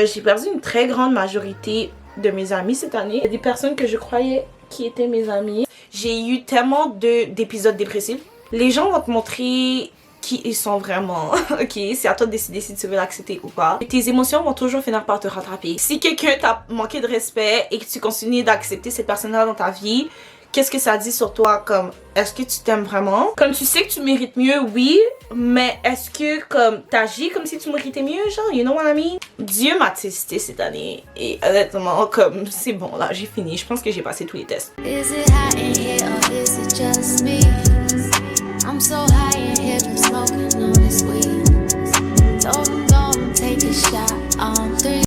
J'ai perdu une très grande majorité de mes amis cette année. Des personnes que je croyais qui étaient mes amis. J'ai eu tellement d'épisodes dépressifs. Les gens vont te montrer qui ils sont vraiment. Ok, c'est à toi de décider si tu veux l'accepter ou pas. Tes émotions vont toujours finir par te rattraper. Si quelqu'un t'a manqué de respect et que tu continues d'accepter cette personne-là dans ta vie, qu'est-ce que ça dit sur toi? Comme, est-ce que tu t'aimes vraiment? Comme tu sais que tu mérites mieux, oui, mais est-ce que comme t'agis comme si tu méritais mieux, genre, you know what I mean? Dieu m'a testé cette année et honnêtement, comme, c'est bon là, j'ai fini. Je pense que j'ai passé tous les tests. Is it hot in here or is it just me? I'm so high in here from smoking all this weed. Don't take a shot on 3.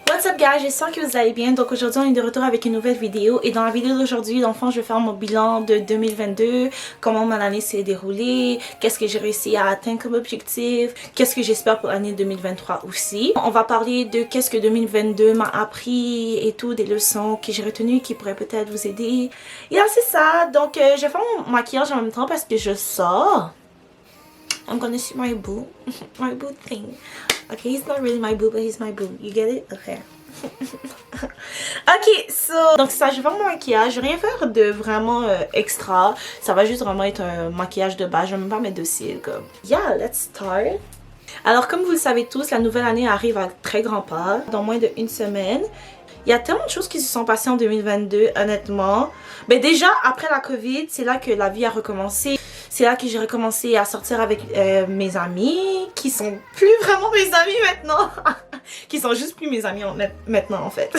What's up guys, j'espère que vous allez bien. Donc aujourd'hui on est de retour avec une nouvelle vidéo. Et dans la vidéo d'aujourd'hui, dans le fond, je vais faire mon bilan de 2022. Comment mon année s'est déroulée. Qu'est-ce que j'ai réussi à atteindre comme objectif. Qu'est-ce que j'espère pour l'année 2023 aussi. On va parler de qu'est-ce que 2022 m'a appris et tout. Des leçons que j'ai retenues qui pourraient peut-être vous aider. Et là c'est ça. Donc je vais faire mon maquillage en même temps parce que je sors. I'm gonna see my boo. My boo thing. Okay, he's not really my boo, but he's my boo. You get it? Okay. Ok, so... Donc ça, je vais faire mon maquillage. Je vais rien faire de vraiment extra. Ça va juste vraiment être un maquillage de base. Je vais même pas mettre de cils comme... Yeah, let's start. Alors comme vous le savez tous, la nouvelle année arrive à très grands pas. Dans moins d'1 semaine. Il y a tellement de choses qui se sont passées en 2022, honnêtement. Mais déjà, après la COVID, c'est là que la vie a recommencé. C'est là que j'ai recommencé à sortir avec mes amis, qui sont plus vraiment mes amis maintenant. Qui sont juste plus mes amis maintenant en fait.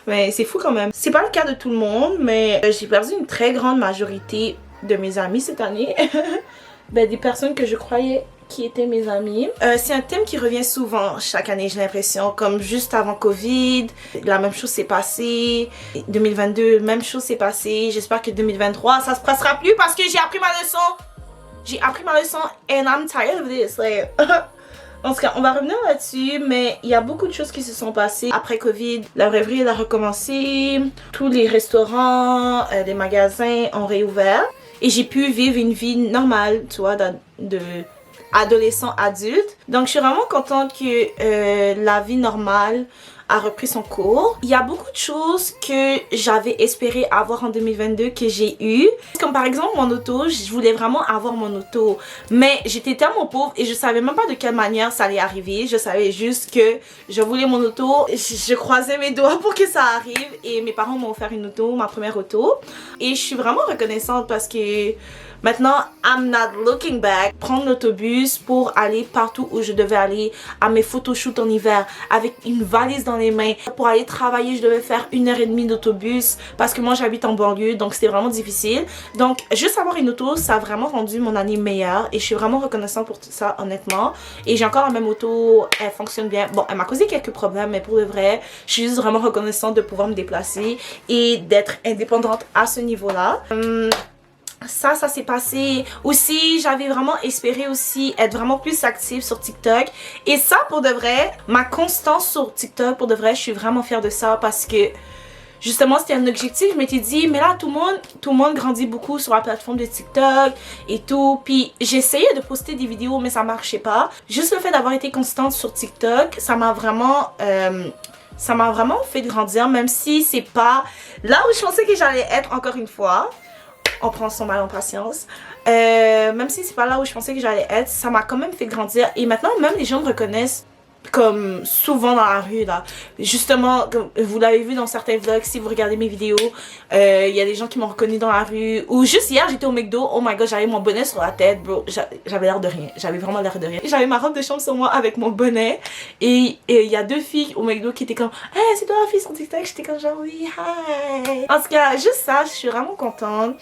Mais c'est fou quand même. C'est pas le cas de tout le monde, mais j'ai perdu une très grande majorité de mes amis cette année. Ben, des personnes que je croyais qui étaient mes amis. C'est un thème qui revient souvent chaque année, j'ai l'impression, comme juste avant Covid, la même chose s'est passée. 2022, même chose s'est passée. J'espère que 2023, ça se passera plus parce que j'ai appris ma leçon. J'ai appris ma leçon and I'm tired of this. Like, en tout cas, on va revenir là-dessus, mais il y a beaucoup de choses qui se sont passées après Covid. La vraie vie, elle a recommencé. Tous les restaurants, les magasins ont réouvert. Et j'ai pu vivre une vie normale, tu vois, de adolescent adulte. Donc je suis vraiment contente que la vie normale a repris son cours. Il y a beaucoup de choses que j'avais espéré avoir en 2022 que j'ai eu. Comme par exemple mon auto, je voulais vraiment avoir mon auto. Mais j'étais tellement pauvre et je savais même pas de quelle manière ça allait arriver. Je savais juste que je voulais mon auto. Je croisais mes doigts pour que ça arrive. Et mes parents m'ont offert une auto, ma première auto. Et je suis vraiment reconnaissante parce que maintenant, I'm not looking back. Prendre l'autobus pour aller partout où je devais aller, à mes photoshoots en hiver, avec une valise dans les mains. Pour aller travailler, je devais faire 1h30 d'autobus parce que moi j'habite en banlieue, donc c'était vraiment difficile. Donc juste avoir une auto, ça a vraiment rendu mon année meilleure et je suis vraiment reconnaissante pour tout ça, honnêtement. Et j'ai encore la même auto, elle fonctionne bien. Bon, elle m'a causé quelques problèmes, mais pour de vrai, je suis juste vraiment reconnaissante de pouvoir me déplacer et d'être indépendante à ce niveau-là. Ça s'est passé. Aussi, j'avais vraiment espéré aussi être vraiment plus active sur TikTok. Et ça, pour de vrai, ma constance sur TikTok, pour de vrai, je suis vraiment fière de ça parce que justement, c'était un objectif. Je m'étais dit, mais là, tout le monde grandit beaucoup sur la plateforme de TikTok et tout. Puis, j'essayais de poster des vidéos, mais ça marchait pas. Juste le fait d'avoir été constante sur TikTok, ça m'a vraiment fait grandir, même si c'est pas là où je pensais que j'allais être encore une fois. On prend son mal en patience. Même si c'est pas là où je pensais que j'allais être, ça m'a quand même fait grandir. Et maintenant, même les gens me reconnaissent comme souvent dans la rue là. Justement, comme vous l'avez vu dans certains vlogs, si vous regardez mes vidéos, il y a des gens qui m'ont reconnu dans la rue. Ou juste hier, j'étais au McDo, oh my god, j'avais mon bonnet sur la tête, bro. J'avais l'air de rien. J'avais vraiment l'air de rien. J'avais ma robe de chambre sur moi avec mon bonnet. Et il y a 2 filles au McDo qui étaient comme, hey, c'est toi la fille sur TikTok? J'étais comme genre, oui, hi. En tout cas, juste ça, je suis vraiment contente.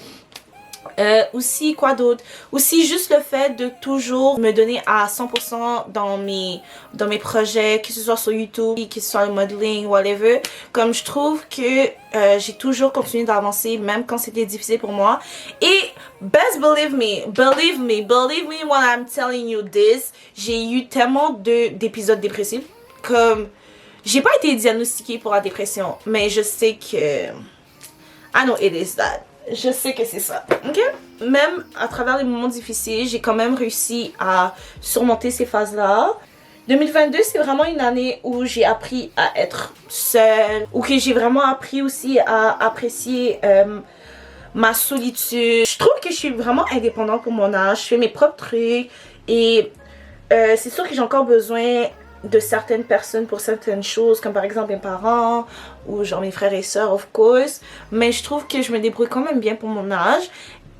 Aussi quoi d'autre, aussi juste le fait de toujours me donner à 100% dans mes projets, que ce soit sur YouTube, que ce soit le modeling, whatever. Comme je trouve que j'ai toujours continué d'avancer même quand c'était difficile pour moi. Et best believe me when I'm telling you this, j'ai eu tellement d'épisodes dépressifs. Comme j'ai pas été diagnostiquée pour la dépression, mais je sais que I know it is that. Je sais que c'est ça, ok? Même à travers les moments difficiles, j'ai quand même réussi à surmonter ces phases-là. 2022, c'est vraiment une année où j'ai appris à être seule, ou que j'ai vraiment appris aussi à apprécier ma solitude. Je trouve que je suis vraiment indépendante pour mon âge, je fais mes propres trucs et c'est sûr que j'ai encore besoin de certaines personnes pour certaines choses, comme par exemple mes parents ou genre mes frères et sœurs, of course. Mais je trouve que je me débrouille quand même bien pour mon âge.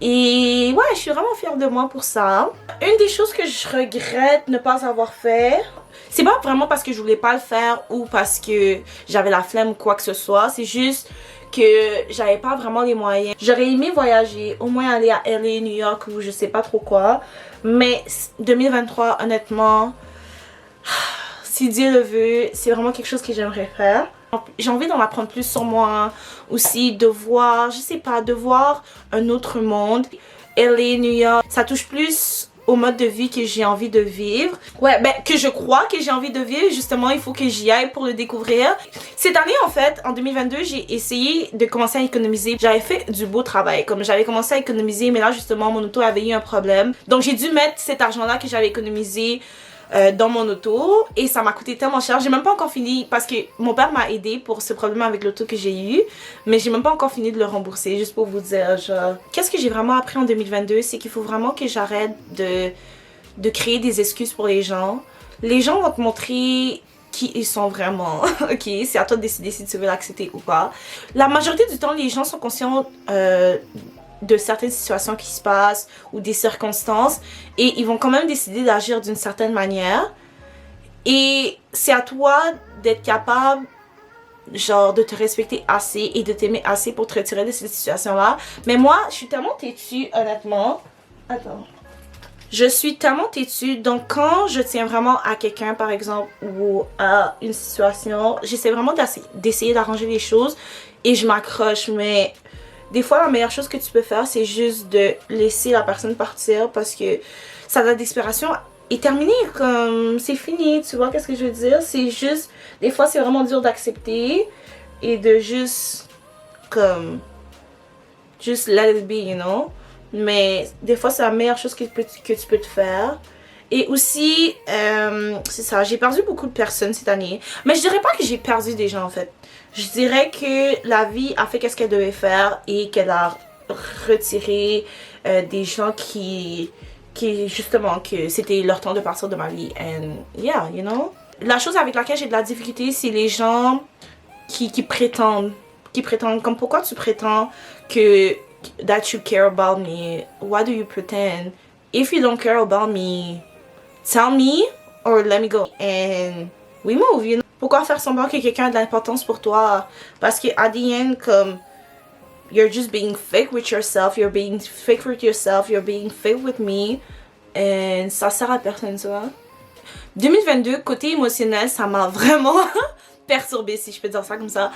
Et ouais, je suis vraiment fière de moi pour ça. Une des choses que je regrette ne pas avoir fait, c'est pas vraiment parce que je voulais pas le faire ou parce que j'avais la flemme ou quoi que ce soit. C'est juste que j'avais pas vraiment les moyens. J'aurais aimé voyager, au moins aller à LA, New York ou je sais pas trop quoi. Mais 2023, honnêtement, si Dieu le veut, c'est vraiment quelque chose que j'aimerais faire. J'ai envie d'en apprendre plus sur moi, aussi de voir, je sais pas, de voir un autre monde. LA, New York, ça touche plus au mode de vie que j'ai envie de vivre. Ouais, ben que je crois que j'ai envie de vivre, justement, il faut que j'y aille pour le découvrir. Cette année, en fait, en 2022, j'ai essayé de commencer à économiser. J'avais fait du beau travail, comme j'avais commencé à économiser, mais là, justement, mon auto avait eu un problème. Donc, j'ai dû mettre cet argent-là que j'avais économisé dans mon auto et ça m'a coûté tellement cher. J'ai même pas encore fini parce que mon père m'a aidé pour ce problème avec l'auto que j'ai eu, mais j'ai même pas encore fini de le rembourser, juste pour vous dire genre qu'est-ce que j'ai vraiment appris en 2022, c'est qu'il faut vraiment que j'arrête de créer des excuses pour les gens. Les gens vont te montrer qui ils sont vraiment. Ok, c'est à toi de décider si tu veux l'accepter ou pas. La majorité du temps, les gens sont conscients de certaines situations qui se passent ou des circonstances et ils vont quand même décider d'agir d'une certaine manière et c'est à toi d'être capable genre de te respecter assez et de t'aimer assez pour te retirer de cette situation là. Mais moi je suis tellement têtue honnêtement. Attends. Je suis tellement têtue, donc quand je tiens vraiment à quelqu'un par exemple ou à une situation, j'essaie vraiment d'essayer d'arranger les choses et je m'accroche, mais des fois, la meilleure chose que tu peux faire, c'est juste de laisser la personne partir parce que sa date d'expiration est terminée, comme c'est fini, tu vois qu'est-ce que je veux dire? C'est juste, des fois, c'est vraiment dur d'accepter et de juste, comme, just let it be, you know? Mais des fois, c'est la meilleure chose que tu peux te faire. Et aussi, c'est ça, j'ai perdu beaucoup de personnes cette année. Mais je dirais pas que j'ai perdu des gens en fait. Je dirais que la vie a fait qu'est-ce qu'elle devait faire et qu'elle a retiré des gens qui justement, que c'était leur temps de partir de ma vie. And yeah, you know. La chose avec laquelle j'ai de la difficulté, c'est les gens qui prétendent. Comme pourquoi tu prétends que that you care about me? Why do you pretend? If you don't care about me, tell me or let me go and we move, you know. Pourquoi faire semblant que quelqu'un a de l'importance pour toi? Parce que at the end, comme you're just being fake with yourself, you're being fake with yourself, you're being fake with me, and ça sert à personne, tu vois. 2022, côté émotionnel, ça m'a vraiment perturbée, si je peux dire ça comme ça.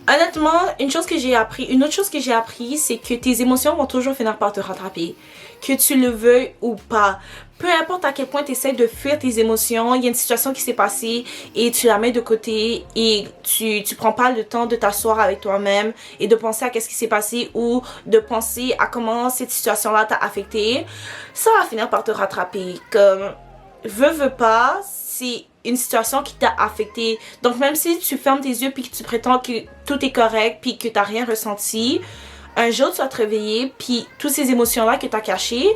Honnêtement, une autre chose que j'ai appris, c'est que tes émotions vont toujours finir par te rattraper. Que tu le veuilles ou pas. Peu importe à quel point tu essaies de fuir tes émotions, il y a une situation qui s'est passée et tu la mets de côté et tu prends pas le temps de t'asseoir avec toi-même et de penser à qu'est-ce qui s'est passé ou de penser à comment cette situation-là t'a affecté. Ça va finir par te rattraper. Comme, veux pas, c'est une situation qui t'a affecté. Donc même si tu fermes tes yeux puis que tu prétends que tout est correct puis que t'as rien ressenti, un jour tu vas te réveiller puis toutes ces émotions là que t'as cachées,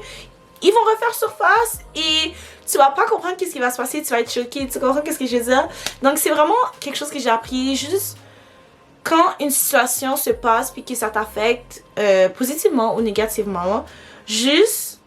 ils vont refaire surface et tu vas pas comprendre qu'est-ce qui va se passer, tu vas être choqué, tu comprends qu'est-ce que je veux dire. Donc c'est vraiment quelque chose que j'ai appris, juste quand une situation se passe puis que ça t'affecte positivement ou négativement, juste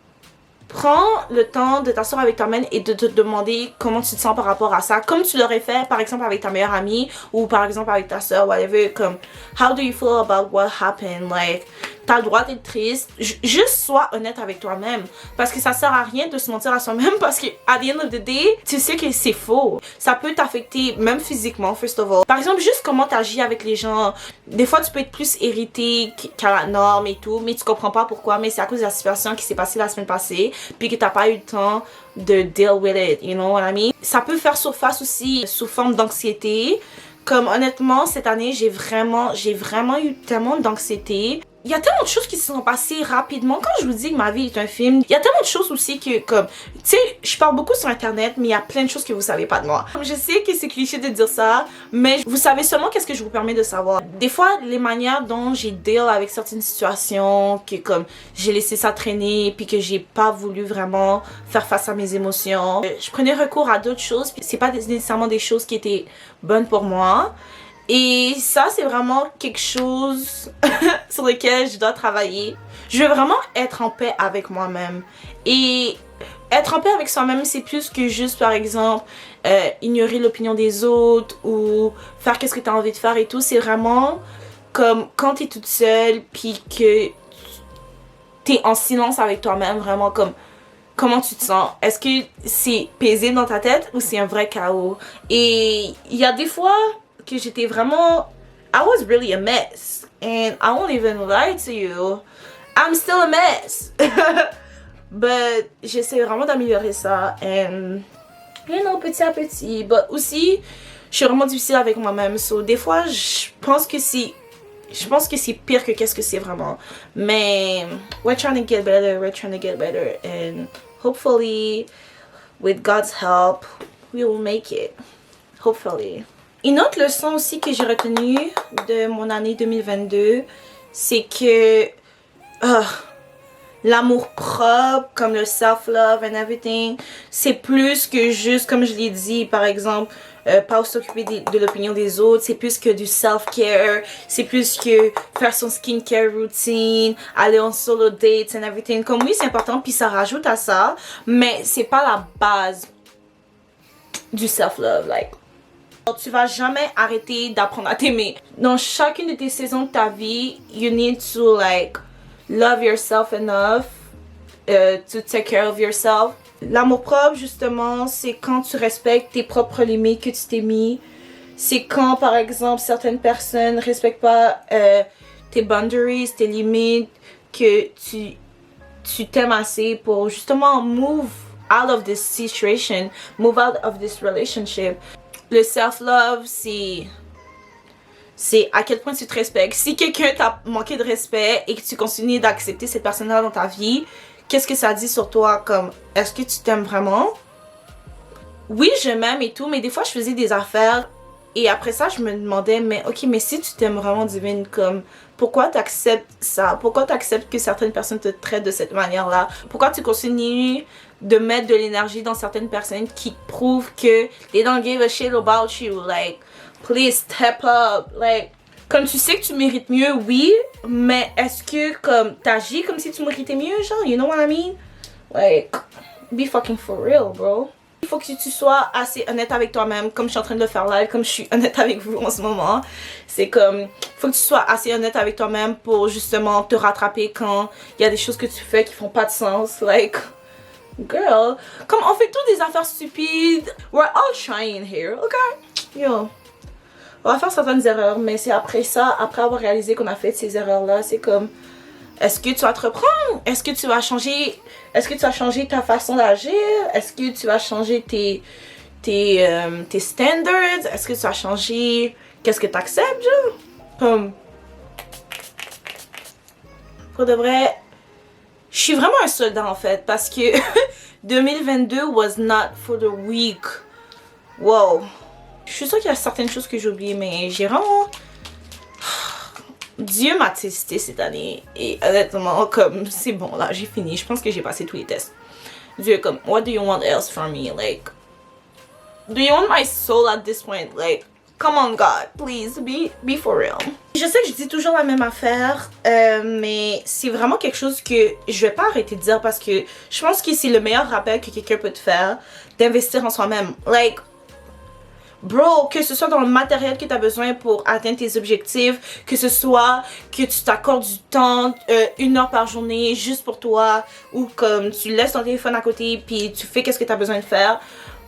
prends le temps de t'asseoir avec toi-même et de te demander comment tu te sens par rapport à ça. Comme tu l'aurais fait par exemple avec ta meilleure amie ou par exemple avec ta soeur, whatever. Comme, how do you feel about what happened? Like, t'as le droit d'être triste. Juste sois honnête avec toi-même. Parce que ça sert à rien de se mentir à soi-même parce que, at the end of the day, tu sais que c'est faux. Ça peut t'affecter, même physiquement, first of all. Par exemple, juste comment t'agis avec les gens. Des fois, tu peux être plus irrité qu'à la norme et tout, mais tu comprends pas pourquoi. Mais c'est à cause de la situation qui s'est passée la semaine passée, puis que t'as pas eu le temps de deal with it, you know what I mean? Ça peut faire surface aussi sous forme d'anxiété. Comme honnêtement, cette année, j'ai vraiment eu tellement d'anxiété. il y a tellement de choses qui se sont passées rapidement. Quand je vous dis que ma vie est un film, il y a tellement de choses aussi que, comme, tu sais, je parle beaucoup sur internet, mais il y a plein de choses que vous savez pas de moi. Je sais que c'est cliché de dire ça, mais vous savez seulement qu'est-ce que je vous permets de savoir. Des fois, les manières dont j'ai deal avec certaines situations, que comme j'ai laissé ça traîner, puis que j'ai pas voulu vraiment faire face à mes émotions, je prenais recours à d'autres choses, puis c'est pas nécessairement des choses qui étaient bonnes pour moi. Et ça, c'est vraiment quelque chose sur lequel je dois travailler. Je veux vraiment être en paix avec moi-même. Et être en paix avec soi-même, c'est plus que juste, par exemple, ignorer l'opinion des autres ou faire qu'est-ce que tu as envie de faire et tout. C'est vraiment comme quand tu es toute seule puis que tu es en silence avec toi-même, vraiment comme comment tu te sens. Est-ce que c'est paisible dans ta tête ou c'est un vrai chaos? Et il y a des fois que j'étais vraiment... I was really a mess. And I won't even lie to you. I'm still a mess. But j'essaie vraiment d'améliorer ça. And, you know, petit à petit. But aussi, je suis vraiment difficile avec moi-même. So, des fois, je pense que c'est pire que qu'est-ce que c'est vraiment. Mais we're trying to get better. We're trying to get better. And hopefully, with God's help, we will make it. Hopefully. Une autre leçon aussi que j'ai retenue de mon année 2022, c'est que l'amour propre, comme le self-love and everything, c'est plus que juste, comme je l'ai dit, par exemple, pas s'occuper de l'opinion des autres, c'est plus que du self-care, c'est plus que faire son skincare routine, aller en solo dates and everything. Comme oui, c'est important, puis ça rajoute à ça, mais c'est pas la base du self-love, like. Tu vas jamais arrêter d'apprendre à t'aimer. Dans chacune de tes saisons de ta vie, you need to like love yourself enough to take care of yourself. L'amour propre, justement, c'est quand tu respectes tes propres limites que tu t'es mis. C'est quand, par exemple, certaines personnes respectent pas tes boundaries, tes limites, que tu t'aimes assez pour justement move out of this situation, move out of this relationship. Le self-love, c'est à quel point tu te respectes. Si quelqu'un t'a manqué de respect et que tu continues d'accepter cette personne-là dans ta vie, qu'est-ce que ça dit sur toi? Comme, est-ce que tu t'aimes vraiment? Oui, je m'aime et tout, mais des fois, je faisais des affaires et après ça, je me demandais, mais ok, mais si tu t'aimes vraiment, Divine, comme, pourquoi tu acceptes ça? Pourquoi tu acceptes que certaines personnes te traitent de cette manière-là? Pourquoi tu continues de mettre de l'énergie dans certaines personnes qui prouvent que they don't give a shit about you? Like, please step up. Like, comme tu sais que tu mérites mieux, oui, mais est-ce que comme t'agis comme si tu méritais mieux, genre, you know what I mean? Like, be fucking for real, bro. Il faut que tu sois assez honnête avec toi-même, comme je suis en train de le faire live, comme je suis honnête avec vous en ce moment. C'est comme, il faut que tu sois assez honnête avec toi-même pour justement te rattraper quand il y a des choses que tu fais qui font pas de sens. Like, girl, comme on fait tous des affaires stupides. We're all trying here, okay? Yo. On va faire certaines erreurs, mais c'est après ça, après avoir réalisé qu'on a fait ces erreurs-là, c'est comme, est-ce que tu vas te reprendre? Est-ce que tu vas changer? Est-ce que tu vas changer ta façon d'agir? Est-ce que tu vas changer tes standards? Est-ce que tu vas changer qu'est-ce que tu acceptes, genre? Comme, pour de vrai, je suis vraiment un soldat en fait, parce que 2022 was not for the weak. Wow. Je suis sûre qu'il y a certaines choses que j'ai oubliées, mais j'ai vraiment... Dieu m'a testé cette année. Et honnêtement, comme, c'est bon, là, j'ai fini. Je pense que j'ai passé tous les tests. Dieu est comme, what do you want else from me? Like, do you want my soul at this point? Like, come on, God, please, be for real. Je sais que je dis toujours la même affaire, mais c'est vraiment quelque chose que je vais pas arrêter de dire parce que je pense que c'est le meilleur rappel que quelqu'un peut te faire, d'investir en soi-même. Like, bro, que ce soit dans le matériel que tu as besoin pour atteindre tes objectifs, que ce soit que tu t'accordes du temps, 1 heure par journée juste pour toi, ou comme tu laisses ton téléphone à côté puis tu fais qu'est-ce que tu as besoin de faire.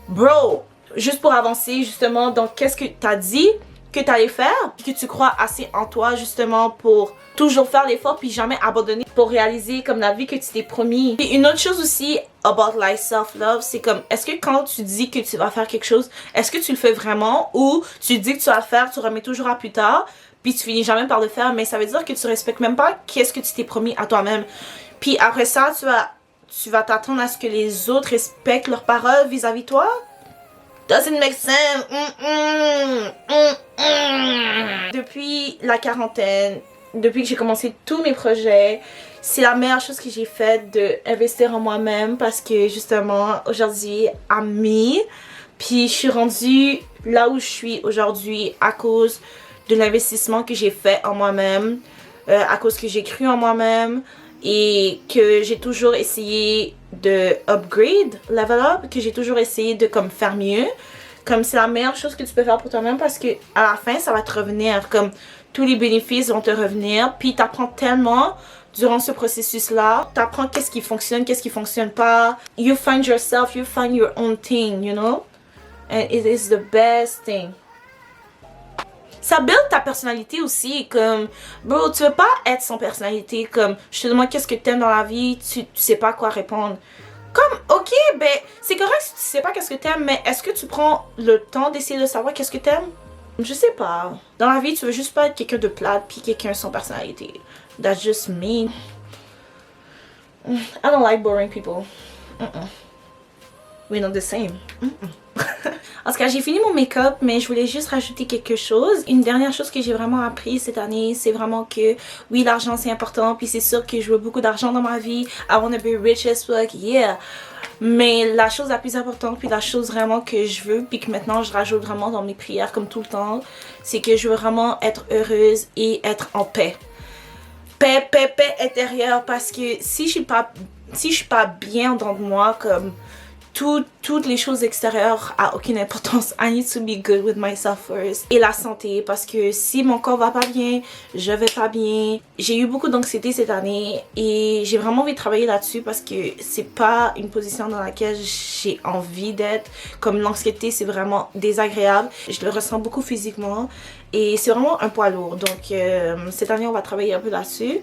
Bro, juste pour avancer justement dans qu'est-ce que tu as dit que tu allais faire, puis que tu crois assez en toi justement pour toujours faire l'effort puis jamais abandonner pour réaliser comme la vie que tu t'es promis. Et une autre chose aussi about like self-love, c'est comme, est-ce que quand tu dis que tu vas faire quelque chose, est-ce que tu le fais vraiment ou tu dis que tu vas le faire, tu remets toujours à plus tard puis tu finis jamais par le faire, mais ça veut dire que tu respectes même pas qu'est-ce que tu t'es promis à toi-même. Puis après ça, tu vas t'attendre à ce que les autres respectent leurs paroles vis-à-vis de toi. Doesn't make sense. Depuis la quarantaine, depuis que j'ai commencé tous mes projets, c'est la meilleure chose que j'ai faite d'investir en moi-même parce que justement, aujourd'hui, I'm me. Puis je suis rendue là où je suis aujourd'hui à cause de l'investissement que j'ai fait en moi-même, à cause que j'ai cru en moi-même et que j'ai toujours essayé de upgrade, level up, que j'ai toujours essayé de comme faire mieux. Comme c'est la meilleure chose que tu peux faire pour toi-même parce que à la fin, ça va te revenir. Comme tous les bénéfices vont te revenir. Puis t'apprends tellement durant ce processus-là. T'apprends qu'est-ce qui fonctionne pas. You find yourself, you find your own thing, you know? And it is the best thing. Ça build ta personnalité aussi, comme, bro, tu veux pas être sans personnalité, comme, je te demande qu'est-ce que t'aimes dans la vie, tu sais pas quoi répondre. Comme, ok, ben, c'est correct si tu sais pas qu'est-ce que t'aimes, mais est-ce que tu prends le temps d'essayer de savoir qu'est-ce que t'aimes? Je sais pas. Dans la vie, tu veux juste pas être quelqu'un de plate puis quelqu'un sans personnalité. That's just me. I don't like boring people. We're not the same. En tout cas, j'ai fini mon make-up, mais je voulais juste rajouter quelque chose. Une dernière chose que j'ai vraiment appris cette année, c'est vraiment que oui, l'argent c'est important, puis c'est sûr que je veux beaucoup d'argent dans ma vie. I wanna be rich as fuck, yeah. Mais la chose la plus importante, puis la chose vraiment que je veux, puis que maintenant je rajoute vraiment dans mes prières comme tout le temps, c'est que je veux vraiment être heureuse et être en paix. Paix intérieure, parce que si je suis pas bien dans moi, comme toutes les choses extérieures a aucune importance. I need to be good with myself first. Et la santé, parce que si mon corps va pas bien, je vais pas bien. J'ai eu beaucoup d'anxiété cette année et j'ai vraiment envie de travailler là-dessus parce que c'est pas une position dans laquelle j'ai envie d'être. Comme l'anxiété, c'est vraiment désagréable. Je le ressens beaucoup physiquement et c'est vraiment un poids lourd. Donc cette année, on va travailler un peu là-dessus.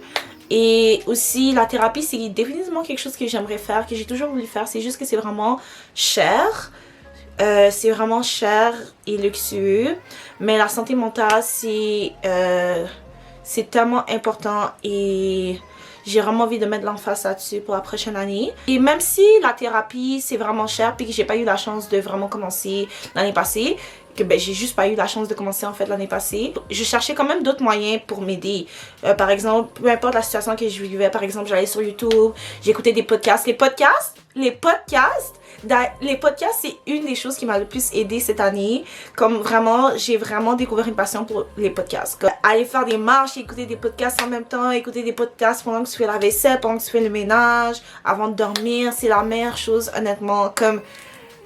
Et aussi la thérapie, c'est définitivement quelque chose que j'aimerais faire, que j'ai toujours voulu faire. C'est juste que c'est vraiment cher. C'est vraiment cher et luxueux. Mais la santé mentale, c'est tellement important et j'ai vraiment envie de mettre l'emphase là-dessus pour la prochaine année. Et même si la thérapie, c'est vraiment cher puis que j'ai pas eu la chance de vraiment commencer l'année passée, que ben j'ai juste pas eu la chance de commencer en fait l'année passée. Je cherchais quand même d'autres moyens pour m'aider. Par exemple, peu importe la situation que je vivais, par exemple, j'allais sur YouTube, j'écoutais des podcasts. Les podcasts, c'est une des choses qui m'a le plus aidé cette année. Comme vraiment, j'ai vraiment découvert une passion pour les podcasts. Comme aller faire des marches, écouter des podcasts en même temps, écouter des podcasts pendant que tu fais la vaisselle, pendant que tu fais le ménage, avant de dormir, c'est la meilleure chose honnêtement. Comme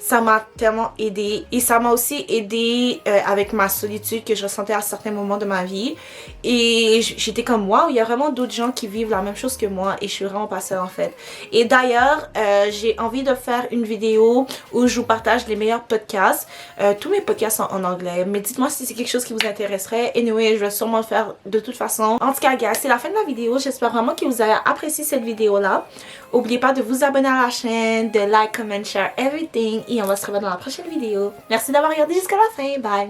ça m'a tellement aidé et ça m'a aussi aidé avec ma solitude que je ressentais à certains moments de ma vie et j'étais comme waouh, il y a vraiment d'autres gens qui vivent la même chose que moi et je suis vraiment pas seule en fait. Et d'ailleurs j'ai envie de faire une vidéo où je vous partage les meilleurs podcasts. Tous mes podcasts sont en anglais, mais dites-moi si c'est quelque chose qui vous intéresserait. Anyway, je vais sûrement le faire de toute façon. En tout cas gars, c'est la fin de la vidéo. J'espère vraiment que vous avez apprécié cette vidéo là. N'oubliez pas de vous abonner à la chaîne, de like, comment, share everything. Et on va se revoir dans la prochaine vidéo. Merci d'avoir regardé jusqu'à la fin. Bye.